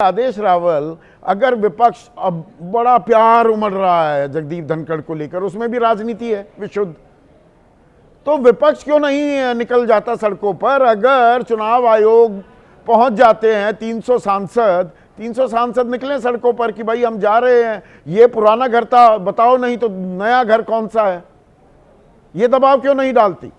आदेश रावल, अगर विपक्ष अब बड़ा प्यार उमड़ रहा है जगदीप धनखड़ को लेकर, उसमें भी राजनीति है विशुद्ध, तो विपक्ष क्यों नहीं निकल जाता सड़कों पर? अगर चुनाव आयोग पहुंच जाते हैं 300 सांसद निकले सड़कों पर कि भाई हम जा रहे हैं, ये पुराना घर था बताओ, नहीं तो नया घर कौन सा है, ये दबाव क्यों नहीं डालती?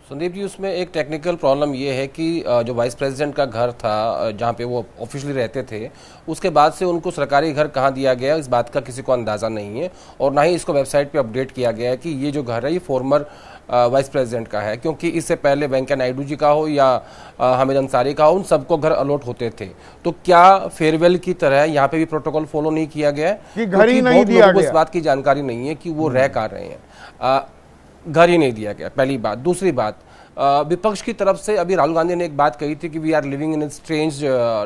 संदीप जी, उसमें एक टेक्निकल प्रॉब्लम ये है कि जो वाइस प्रेसिडेंट का घर था जहाँ पे वो ऑफिशियली रहते थे, उसके बाद से उनको सरकारी घर कहाँ दिया गया इस बात का किसी को अंदाज़ा नहीं है, और ना ही इसको वेबसाइट पे अपडेट किया गया है कि ये जो घर है ये फॉर्मर वाइस प्रेसिडेंट का है, क्योंकि इससे पहले वेंकैया नायडू जी का हो या हामिद अंसारी का हो, उन सबको घर अलॉट होते थे। तो क्या फेयरवेल की तरह यहाँ पे भी प्रोटोकॉल फॉलो नहीं किया गया है कि घर ही नहीं दिया गया? इस बात की जानकारी नहीं है कि वो रह कहाँ रहे हैं, घर ही नहीं दिया गया, पहली बात। दूसरी बात, विपक्ष की तरफ से अभी राहुल गांधी ने एक बात कही थी कि we are living in strange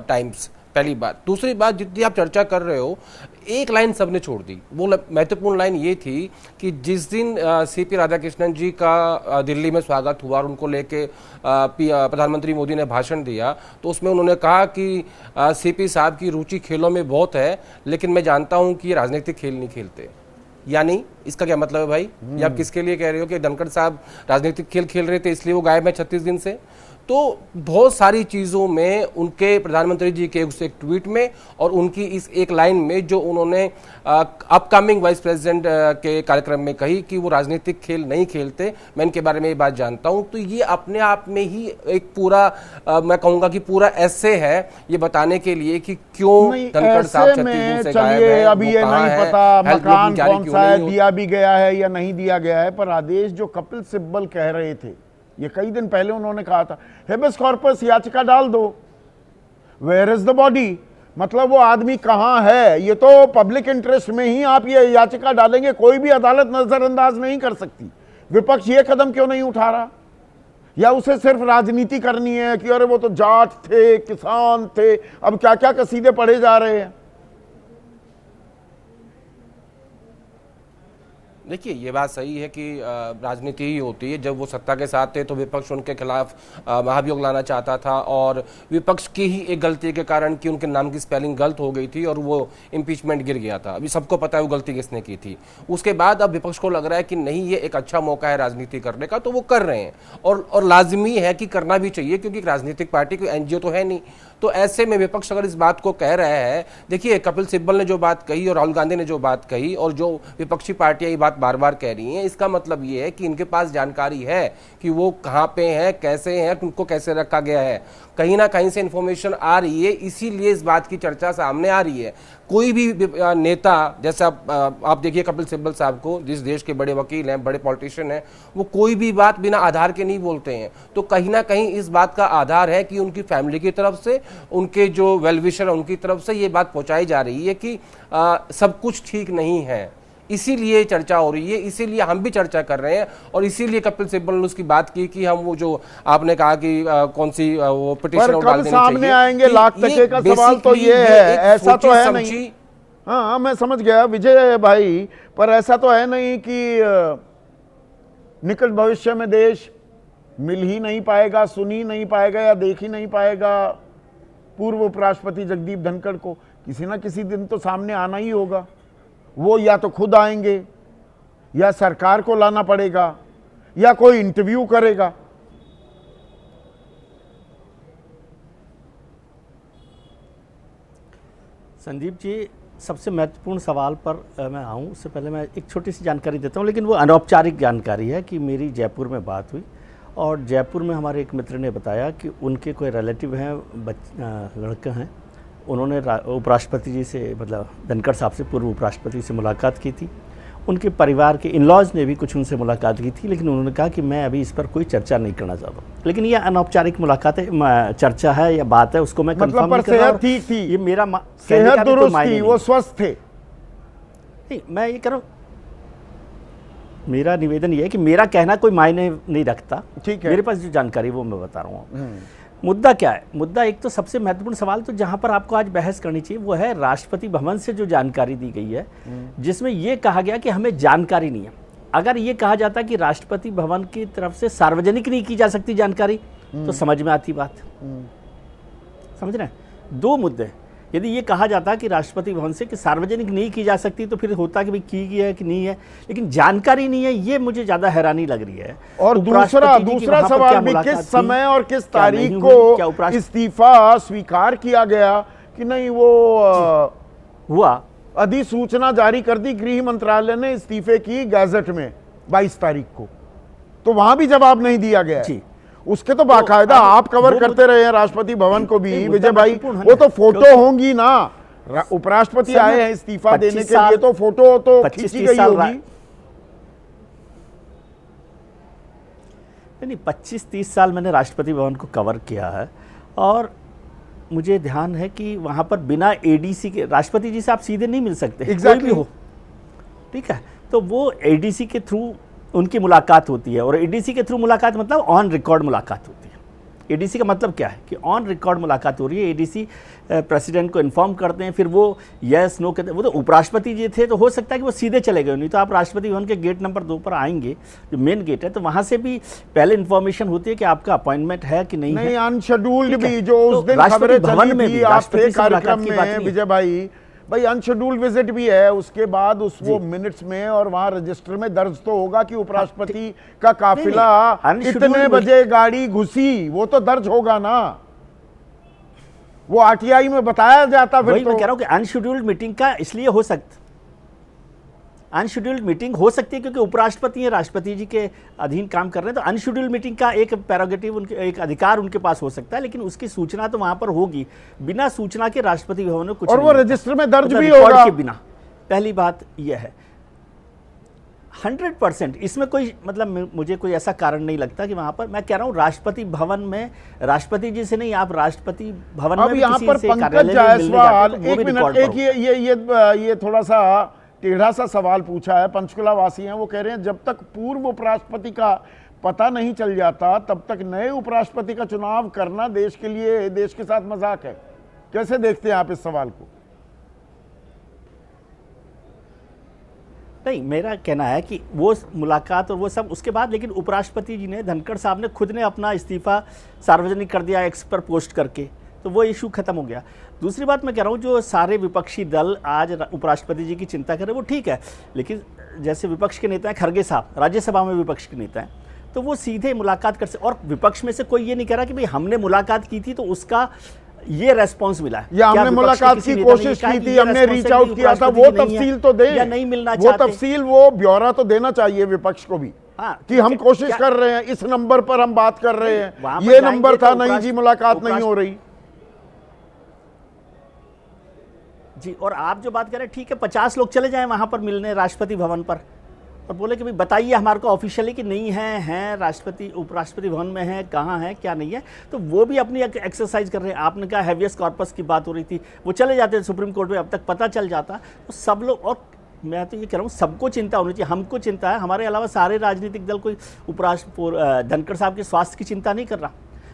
times, पहली बात। दूसरी बात, जितनी आप चर्चा कर रहे हो, एक लाइन सबने छोड़ दी। वो महत्वपूर्ण लाइन ये थी कि जिस दिन सीपी राधाकृष्णन जी का दिल्ली में स्वागत हुआ और उनको लेके प्रधानमंत्री मोदी ने भाषण दिया, तो उसमें उन्होंने कहा कि सीपी साहब की रुचि खेलों में बहुत है, लेकिन मैं जानता हूं कि ये राजनीतिक खेल नहीं खेलते। यानी इसका क्या मतलब है भाई? ये आप किसके लिए कह रहे हो कि धनखड़ साहब राजनीतिक खेल खेल रहे थे इसलिए वो गायब है 36 दिन से? तो बहुत सारी चीज़ों में, उनके प्रधानमंत्री जी के उस एक ट्वीट में और उनकी इस एक लाइन में जो उन्होंने अपकमिंग वाइस प्रेसिडेंट के कार्यक्रम में कही कि वो राजनीतिक खेल नहीं खेलते, मैं इनके बारे में ये बात जानता हूं, तो ये अपने आप में ही एक पूरा मैं कहूंगा कि पूरा ऐसे है ये बताने के लिए कि क्यों धनखड़ साहब 36 दिन से गायब है। अभी ये नहीं पता मकान कौन सा है, दिया भी गया है या नहीं दिया गया है, पर आदेश जो कपिल सिब्बल कह रहे थे, ये कई दिन पहले उन्होंने कहा था, हेबेस कॉर्पस याचिका डाल दो, वेयर इज द बॉडी, मतलब वो आदमी कहां है? ये तो पब्लिक इंटरेस्ट में ही आप ये याचिका डालेंगे, कोई भी अदालत नजरअंदाज नहीं कर सकती। विपक्ष ये कदम क्यों नहीं उठा रहा? या उसे सिर्फ राजनीति करनी है कि अरे वो तो जाट थे, किसान थे, अब क्या क्या कसीदे पढ़े जा रहे हैं? देखिए, ये बात सही है कि राजनीति ही होती है। जब वो सत्ता के साथ थे तो विपक्ष उनके खिलाफ महाभियोग लाना चाहता था, और विपक्ष की ही एक गलती के कारण कि उनके नाम की स्पेलिंग गलत हो गई थी और वो इम्पीचमेंट गिर गया था। अभी सबको पता है वो गलती किसने की थी। उसके बाद अब विपक्ष को लग रहा है कि नहीं, ये एक अच्छा मौका है राजनीति करने का, तो वो कर रहे हैं, और लाजमी है कि करना भी चाहिए, क्योंकि राजनीतिक पार्टी कोई एनजीओ तो है नहीं। तो ऐसे में विपक्ष अगर इस बात को कह रहा है, देखिए कपिल सिब्बल ने जो बात कही और राहुल गांधी ने जो बात कही और जो विपक्षी पार्टियां ये बात बार बार कह रही हैं, इसका मतलब ये है कि इनके पास जानकारी है कि वो कहां पे हैं, कैसे हैं, उनको कैसे रखा गया है। कहीं ना कहीं से इंफॉर्मेशन आ रही है, इसीलिए इस बात की चर्चा सामने आ रही है। कोई भी नेता, जैसे आप देखिए कपिल सिब्बल साहब को, जिस देश के बड़े वकील हैं, बड़े पॉलिटिशियन हैं, वो कोई भी बात बिना आधार के नहीं बोलते हैं। तो कहीं ना कहीं इस बात का आधार है कि उनकी फैमिली की तरफ से, उनके जो वेलविशर उनकी तरफ से ये बात पहुंचाई जा रही है कि सब कुछ ठीक नहीं है। इसीलिए चर्चा हो रही है, इसीलिए हम भी चर्चा कर रहे हैं, और इसीलिए कपिल सिब्बल ने उसकी बात की कि हम वो जो आपने कहा कि कौन सी वो पिटीशन डाल देनी सामने आएंगे लाख टके का सवाल तो ये है, ऐसा तो है नहीं। हाँ, मैं समझ गया विजय भाई, पर ऐसा तो है नहीं कि निकट भविष्य में देश मिल ही नहीं पाएगा, सुन ही नहीं पाएगा या देख ही नहीं पाएगा पूर्व उपराष्ट्रपति जगदीप धनखड़ को। किसी ना किसी दिन तो सामने आना ही होगा। वो या तो खुद आएंगे, या सरकार को लाना पड़ेगा, या कोई इंटरव्यू करेगा। संदीप जी, सबसे महत्वपूर्ण सवाल पर मैं आऊँ उससे पहले मैं एक छोटी सी जानकारी देता हूँ, लेकिन वो अनौपचारिक जानकारी है कि मेरी जयपुर में बात हुई, और जयपुर में हमारे एक मित्र ने बताया कि उनके कोई रिलेटिव हैं, लड़के हैं, उन्होंने उपराष्ट्रपति जी से, मतलब धनखड़ साहब से, पूर्व उपराष्ट्रपति से मुलाकात की थी। उनके परिवार के इन-लॉज ने भी कुछ उनसे मुलाकात की थी, लेकिन उन्होंने कहा कि मैं अभी इस पर कोई चर्चा नहीं करना चाहता। लेकिन ये अनौपचारिक मुलाकात है, चर्चा है या बात है, उसको मैं कंफर्म नहीं कर रहा। सेहत ठीक थी, ये मेरा सेहत दुरुस्त थी, वो स्वस्थ थे। नहीं, मैं ये कह रहा हूँ, मेरा निवेदन ये है कि मेरा कहना कोई मायने नहीं रखता। ठीक है, मेरे पास जो जानकारी वो मैं बता रहा हूँ। मुद्दा क्या है? मुद्दा एक तो सबसे महत्वपूर्ण सवाल तो जहां पर आपको आज बहस करनी चाहिए वो है राष्ट्रपति भवन से जो जानकारी दी गई है, जिसमें यह कहा गया कि हमें जानकारी नहीं है। अगर ये कहा जाता कि राष्ट्रपति भवन की तरफ से सार्वजनिक नहीं की जा सकती जानकारी, तो समझ में आती बात। समझ रहे हैं? 2 मुद्दे। यदि ये कहा जाता कि राष्ट्रपति भवन से कि सार्वजनिक नहीं की जा सकती, तो फिर होता कि भाई की गई है कि नहीं है, लेकिन जानकारी नहीं है, ये मुझे ज्यादा हैरानी लग रही है। और दूसरा सवाल भी, किस समय और किस तारीख को इस्तीफा स्वीकार किया गया कि नहीं? वो हुआ, अधिसूचना जारी कर दी गृह मंत्रालय ने इस्तीफे की गैजेट में 22 तारीख को, तो वहां भी जवाब नहीं दिया गया है। उसके तो बाकायदा आप कवर करते रहे हैं राष्ट्रपति भवन को भी विजय भाई, वो तो फोटो होंगी ना, उपराष्ट्रपति आए हैं इस्तीफा देने के लिए, तो फोटो तो खींची गई होगी। नहीं, 25-30 साल मैंने राष्ट्रपति भवन को कवर किया है, और मुझे ध्यान है कि वहां पर बिना एडीसी के राष्ट्रपति जी से आप सीधे नहीं मिल सकते। कोई भी हो, ठीक है, तो वो एडीसी के थ्रू उनकी मुलाकात होती है, और एडीसी के थ्रू मुलाकात मतलब ऑन रिकॉर्ड मुलाकात होती है। एडीसी का मतलब क्या है कि ऑन रिकॉर्ड मुलाकात हो रही है, एडीसी प्रेसिडेंट को इन्फॉर्म करते हैं, फिर वो यस नो कहते हैं। वो तो उपराष्ट्रपति जी थे, तो हो सकता है कि वो सीधे चले गए, नहीं तो आप राष्ट्रपति भवन के गेट नंबर 2 पर आएंगे, जो मेन गेट है, तो वहां से भी पहले इन्फॉर्मेशन होती है कि आपका अपॉइंटमेंट है कि नहीं है। अनशेड्यूल्ड भी जो उस दिन राष्ट्रपति भवन में भी राष्ट्रपति कार्यक्रम में विजय भाई अनशेड्यूल्ड विजिट भी है, उसके बाद उस वो मिनट्स में और वहां रजिस्टर में दर्ज तो होगा कि उपराष्ट्रपति का काफिला इतने बजे गाड़ी घुसी, वो तो दर्ज होगा ना, वो आरटीआई में बताया जाता। फिर वही मैं कह रहा हूं कि अनशेड्यूल्ड मीटिंग का इसलिए हो सकता, अनशेड्यूल्ड मीटिंग हो सकती है क्योंकि उपराष्ट्रपति हैं, राष्ट्रपति जी के अधीन काम कर रहे हैं, तो अनशेड्यूल्ड मीटिंग का एक प्रेरोगेटिव, उनके एक अधिकार उनके पास हो सकता है, लेकिन उसकी सूचना तो वहां पर होगी। बिना सूचना के राष्ट्रपति भवन में कुछ और नहीं, वो रजिस्टर में दर्ज भी रिकॉर्ड होगा के बिना। पहली बात यह है 100%, इसमें कोई मतलब मुझे कोई ऐसा कारण नहीं लगता कि वहां पर, मैं कह रहा हूं राष्ट्रपति भवन में राष्ट्रपति जी से नहीं, आप राष्ट्रपति भवन में अब यहाँ पर पंकज जायसवाल, एक मिनट, एक ये थोड़ा सा टेढ़ा सा सवाल पूछा है, पंचकुला वासी हैं, वो कह रहे हैं जब तक पूर्व उपराष्ट्रपति का पता नहीं चल जाता तब तक नए उपराष्ट्रपति का चुनाव करना देश के लिए, देश के साथ मजाक है। कैसे देखते हैं आप इस सवाल को? नहीं, मेरा कहना है कि वो मुलाकात और वो सब उसके बाद, लेकिन उपराष्ट्रपति जी ने, धनखड़ साहब ने खुद ने अपना इस्तीफा सार्वजनिक कर दिया एक्स पर पोस्ट करके, तो वो इशू खत्म हो गया। दूसरी बात मैं कह रहा हूँ, जो सारे विपक्षी दल आज उपराष्ट्रपति जी की चिंता करें वो ठीक है, लेकिन जैसे विपक्ष के नेता हैं खड़गे साहब, राज्यसभा में विपक्ष के नेता हैं, तो वो सीधे मुलाकात कर सकते, और विपक्ष में से कोई ये नहीं कह रहा कि भाई हमने मुलाकात की थी तो उसका ये रेस्पॉन्स मिला है, या हमने मुलाकात की कोशिश की थी, हमने रीच आउट किया था, वो तफसील तो दे, या नहीं मिलना वो तफसील, वो ब्यौरा तो देना चाहिए विपक्ष को भी। हाँ, कि हम कोशिश कर रहे हैं, इस नंबर पर हम बात कर रहे हैं, ये नंबर था, नहीं जी मुलाकात नहीं हो रही जी। और आप जो बात करें, ठीक है, 50 लोग चले जाएं वहां पर मिलने राष्ट्रपति भवन पर, और बोले कि भाई बताइए हमारे को ऑफिशियली कि नहीं है, हैं राष्ट्रपति उपराष्ट्रपति भवन में है, कहाँ है क्या नहीं है, तो वो भी अपनी एक्सरसाइज कर रहे हैं। आपने कहा हैवियस कॉर्पस की बात हो रही थी, वो चले जाते हैं सुप्रीम कोर्ट में, अब तक पता चल जाता, तो सब लोग, और मैं तो ये कह रहा हूँ सबको चिंता होनी चाहिए, हमको चिंता है, हमारे अलावा सारे राजनीतिक दल कोई उपराष्ट्रपति धनखड़ साहब के स्वास्थ्य की चिंता नहीं कर रहा,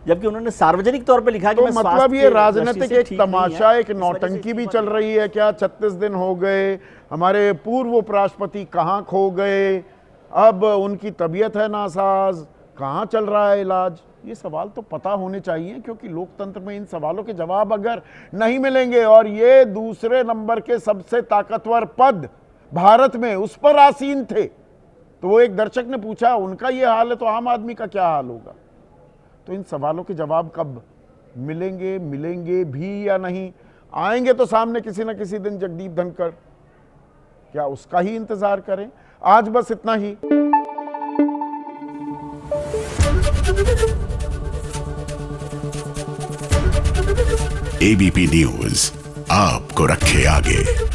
जबकि उन्होंने सार्वजनिक तौर पे लिखा कि तो मतलब ये राजनीतिक एक तमाशा, एक नौटंकी भी चल रही है क्या? 36 दिन हो गए, हमारे पूर्व उपराष्ट्रपति कहाँ खो गए, अब उनकी तबीयत है नासाज, कहाँ चल रहा है इलाज? ये सवाल तो पता होने चाहिए, क्योंकि लोकतंत्र में इन सवालों के जवाब अगर नहीं मिलेंगे, और ये दूसरे नंबर के सबसे ताकतवर पद भारत में उस पर आसीन थे, तो वो एक दर्शक ने पूछा उनका ये हाल है तो आम आदमी का क्या हाल होगा? तो इन सवालों के जवाब कब मिलेंगे भी या नहीं? आएंगे तो सामने किसी न किसी दिन जगदीप धनखड़, क्या उसका ही इंतजार करें? आज बस इतना ही। एबीपी न्यूज आपको रखे आगे।